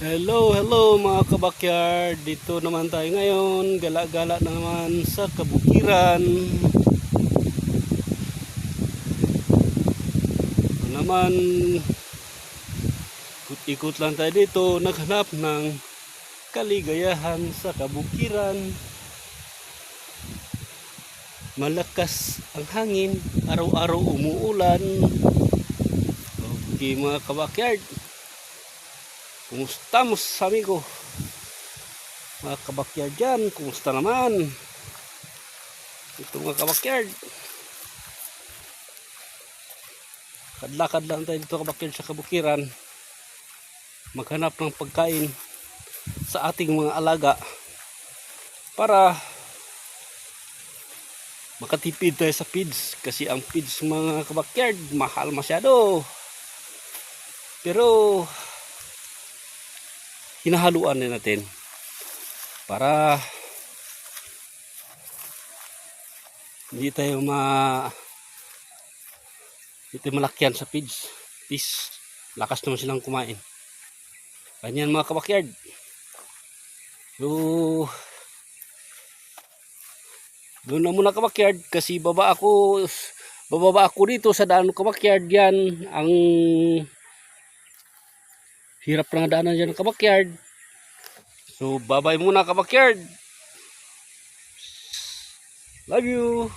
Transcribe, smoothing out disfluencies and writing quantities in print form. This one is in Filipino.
Hello mga kabakyard. Dito naman tayo ngayon. Gala-gala naman sa kabukiran. Ito naman, ikot-ikot lang tayo dito. Naghanap ng kaligayahan sa kabukiran. Malakas ang hangin. Araw-araw umuulan. Okay mga kabakyard. Kumusta mo sabi ko? Mga kabakyard dyan, kumusta naman? Ito mga kabakyard. Kadlakad lang tayo dito kabakyard sa kabukiran. Maghanap ng pagkain sa ating mga alaga para makatipid tayo sa feeds. Kasi ang feeds mga kabakyard, mahal masyado. Pero hinahaluan na natin para hindi tayo malakyan sa feeds. Lakas naman silang kumain. Ganyan mga kabakyard. So doon na muna kabakyard kasi bababa ako dito sa daan kabakyard. Yan ang hirap na daanan dyan kabakyard. So bye bye muna kabakyard. Love you.